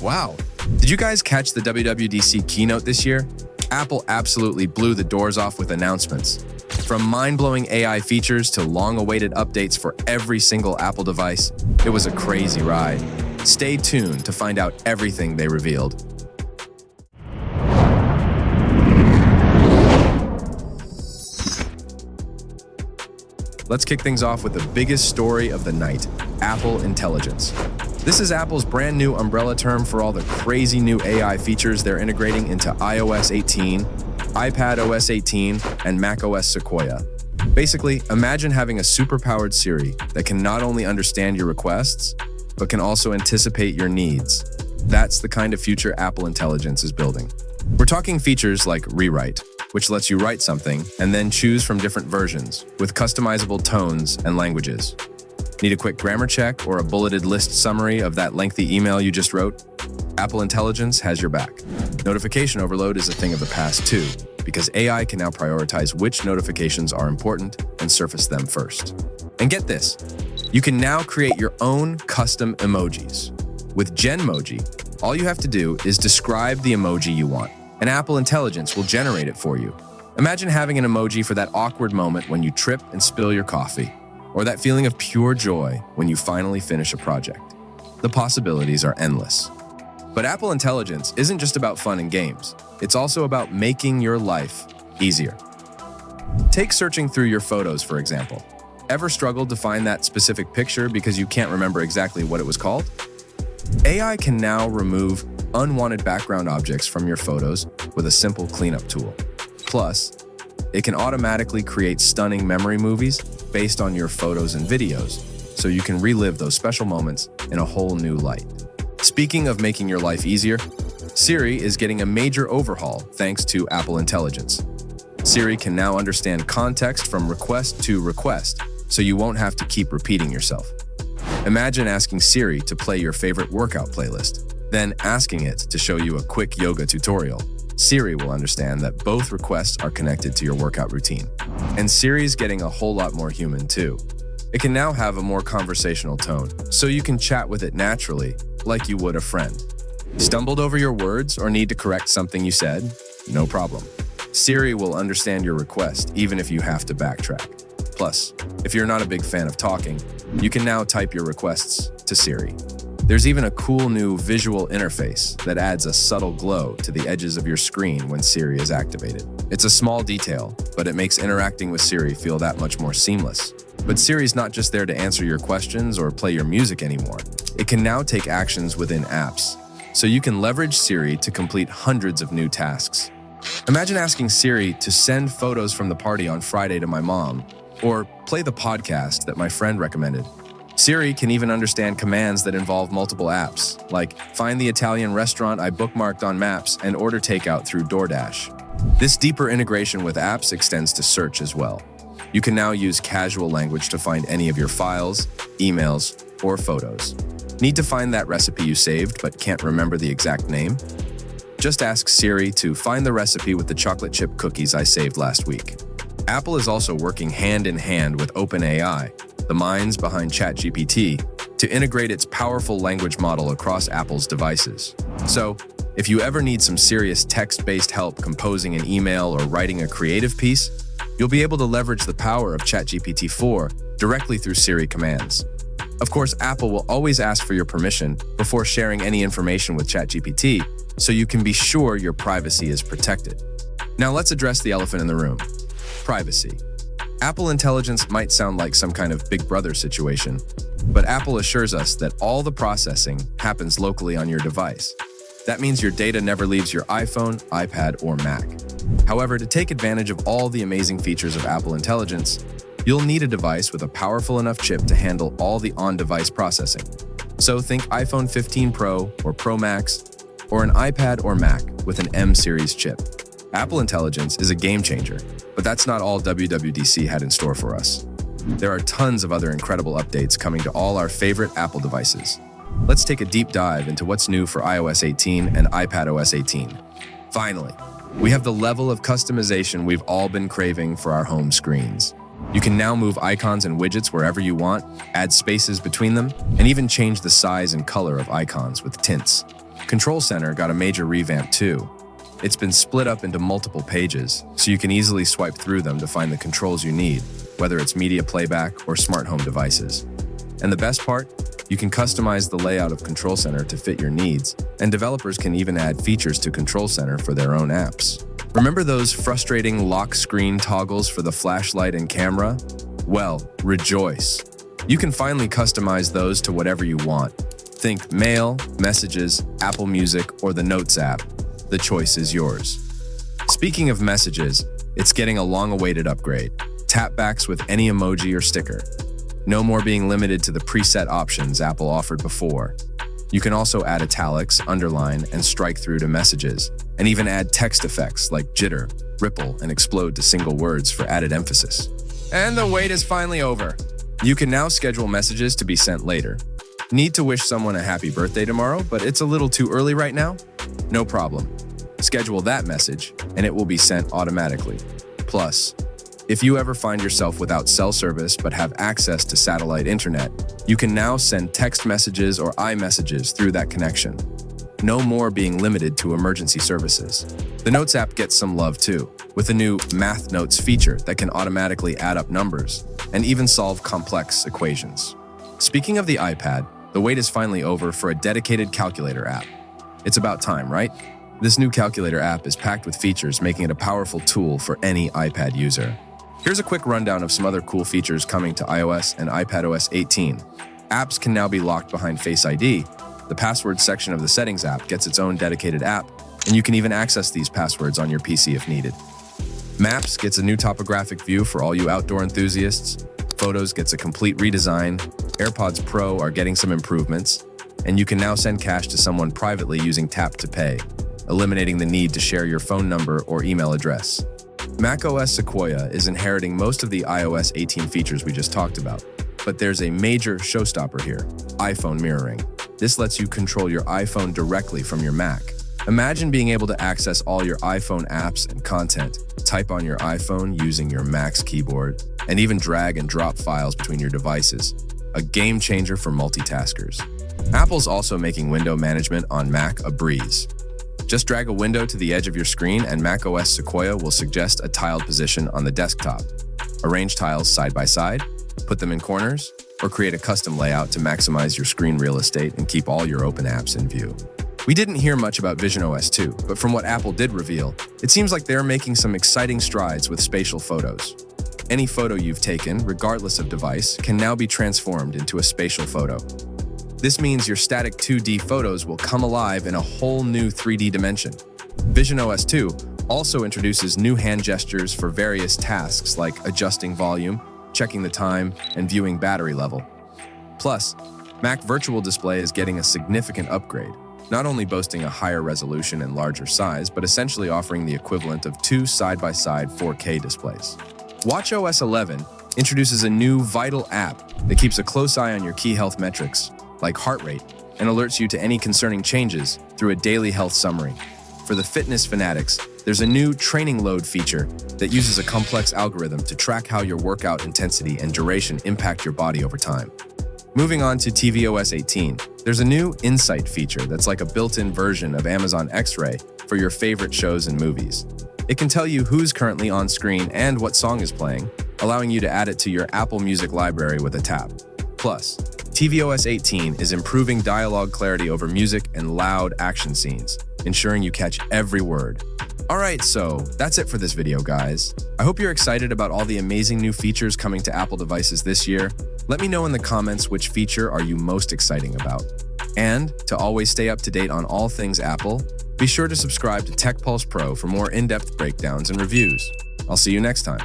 Wow. Did you guys catch the WWDC Keynote this year? Apple absolutely blew the doors off with announcements. From mind-blowing AI features to long-awaited updates for every single Apple device, it was a crazy ride. Stay tuned to find out everything they revealed. Let's kick things off with the biggest story of the night, Apple Intelligence. This is Apple's brand new umbrella term for all the crazy new AI features they're integrating into iOS 18, iPadOS 18, and macOS Sequoia. Basically, imagine having a superpowered Siri that can not only understand your requests, but can also anticipate your needs. That's the kind of future Apple Intelligence is building. We're talking features like Rewrite, which lets you write something and then choose from different versions with customizable tones and languages. Need a quick grammar check or a bulleted list summary of that lengthy email you just wrote? Apple Intelligence has your back. Notification overload is a thing of the past too, because AI can now prioritize which notifications are important and surface them first. And get this, you can now create your own custom emojis. With Genmoji, all you have to do is describe the emoji you want, and Apple Intelligence will generate it for you. Imagine having an emoji for that awkward moment when you trip and spill your coffee, or that feeling of pure joy when you finally finish a project. The possibilities are endless. But Apple Intelligence isn't just about fun and games. It's also about making your life easier. Take searching through your photos, for example. Ever struggled to find that specific picture because you can't remember exactly what it was called? AI can now remove unwanted background objects from your photos with a simple cleanup tool. Plus, it can automatically create stunning memory movies based on your photos and videos, so you can relive those special moments in a whole new light. Speaking of making your life easier, Siri is getting a major overhaul thanks to Apple Intelligence. Siri can now understand context from request to request, so you won't have to keep repeating yourself. Imagine asking Siri to play your favorite workout playlist, then asking it to show you a quick yoga tutorial. Siri will understand that both requests are connected to your workout routine. And Siri's getting a whole lot more human too. It can now have a more conversational tone, so you can chat with it naturally, like you would a friend. Stumbled over your words or need to correct something you said? No problem. Siri will understand your request, even if you have to backtrack. Plus, if you're not a big fan of talking, you can now type your requests to Siri. There's even a cool new visual interface that adds a subtle glow to the edges of your screen when Siri is activated. It's a small detail, but it makes interacting with Siri feel that much more seamless. But Siri's not just there to answer your questions or play your music anymore. It can now take actions within apps, so you can leverage Siri to complete hundreds of new tasks. Imagine asking Siri to send photos from the party on Friday to my mom, or play the podcast that my friend recommended. Siri can even understand commands that involve multiple apps, like find the Italian restaurant I bookmarked on Maps and order takeout through DoorDash. This deeper integration with apps extends to search as well. You can now use casual language to find any of your files, emails, or photos. Need to find that recipe you saved but can't remember the exact name? Just ask Siri to find the recipe with the chocolate chip cookies I saved last week. Apple is also working hand in hand with OpenAI, the minds behind ChatGPT, to integrate its powerful language model across Apple's devices. So, if you ever need some serious text-based help composing an email or writing a creative piece, you'll be able to leverage the power of ChatGPT 4 directly through Siri commands. Of course, Apple will always ask for your permission before sharing any information with ChatGPT, so you can be sure your privacy is protected. Now let's address the elephant in the room: privacy. Apple Intelligence might sound like some kind of Big Brother situation, but Apple assures us that all the processing happens locally on your device. That means your data never leaves your iPhone, iPad, or Mac. However, to take advantage of all the amazing features of Apple Intelligence, you'll need a device with a powerful enough chip to handle all the on-device processing. So think iPhone 15 Pro or Pro Max, or an iPad or Mac with an M-series chip. Apple Intelligence is a game changer, but that's not all WWDC had in store for us. There are tons of other incredible updates coming to all our favorite Apple devices. Let's take a deep dive into what's new for iOS 18 and iPadOS 18. Finally, we have the level of customization we've all been craving for our home screens. You can now move icons and widgets wherever you want, add spaces between them, and even change the size and color of icons with tints. Control Center got a major revamp too. It's been split up into multiple pages, so you can easily swipe through them to find the controls you need, whether it's media playback or smart home devices. And the best part? You can customize the layout of Control Center to fit your needs, and developers can even add features to Control Center for their own apps. Remember those frustrating lock screen toggles for the flashlight and camera? Well, rejoice. You can finally customize those to whatever you want. Think Mail, Messages, Apple Music, or the Notes app. The choice is yours. Speaking of messages, it's getting a long-awaited upgrade. Tapbacks with any emoji or sticker. No more being limited to the preset options Apple offered before. You can also add italics, underline, and strike through to messages, and even add text effects like jitter, ripple, and explode to single words for added emphasis. And the wait is finally over. You can now schedule messages to be sent later. Need to wish someone a happy birthday tomorrow, but it's a little too early right now? No problem. Schedule that message, and it will be sent automatically. Plus, if you ever find yourself without cell service but have access to satellite internet, you can now send text messages or iMessages through that connection. No more being limited to emergency services. The Notes app gets some love too, with a new Math Notes feature that can automatically add up numbers and even solve complex equations. Speaking of the iPad, the wait is finally over for a dedicated calculator app. It's about time, right? This new calculator app is packed with features, making it a powerful tool for any iPad user. Here's a quick rundown of some other cool features coming to iOS and iPadOS 18. Apps can now be locked behind Face ID. The password section of the Settings app gets its own dedicated app, and you can even access these passwords on your PC if needed. Maps gets a new topographic view for all you outdoor enthusiasts. Photos gets a complete redesign. AirPods Pro are getting some improvements, and you can now send cash to someone privately using Tap to Pay, eliminating the need to share your phone number or email address. macOS Sequoia is inheriting most of the iOS 18 features we just talked about, but there's a major showstopper here: iPhone mirroring. This lets you control your iPhone directly from your Mac. Imagine being able to access all your iPhone apps and content, type on your iPhone using your Mac's keyboard, and even drag and drop files between your devices. A game changer for multitaskers. Apple's also making window management on Mac a breeze. Just drag a window to the edge of your screen and macOS Sequoia will suggest a tiled position on the desktop. Arrange tiles side by side, put them in corners, or create a custom layout to maximize your screen real estate and keep all your open apps in view. We didn't hear much about visionOS 2, but from what Apple did reveal, it seems like they're making some exciting strides with spatial photos. Any photo you've taken, regardless of device, can now be transformed into a spatial photo. This means your static 2D photos will come alive in a whole new 3D dimension. visionOS 2 also introduces new hand gestures for various tasks like adjusting volume, checking the time, and viewing battery level. Plus, Mac Virtual Display is getting a significant upgrade, not only boasting a higher resolution and larger size, but essentially offering the equivalent of two side-by-side 4K displays. watchOS 11 introduces a new vital app that keeps a close eye on your key health metrics, like heart rate, and alerts you to any concerning changes through a daily health summary. For the fitness fanatics, there's a new training load feature that uses a complex algorithm to track how your workout intensity and duration impact your body over time. Moving on to tvOS 18, there's a new Insight feature that's like a built-in version of Amazon X-Ray for your favorite shows and movies. It can tell you who's currently on screen and what song is playing, allowing you to add it to your Apple Music library with a tap. Plus, tvOS 18 is improving dialogue clarity over music and loud action scenes, ensuring you catch every word. Alright, so that's it for this video, guys. I hope you're excited about all the amazing new features coming to Apple devices this year. Let me know in the comments which feature are you most exciting about. And to always stay up to date on all things Apple, be sure to subscribe to Tech Pulse Pro for more in-depth breakdowns and reviews. I'll see you next time.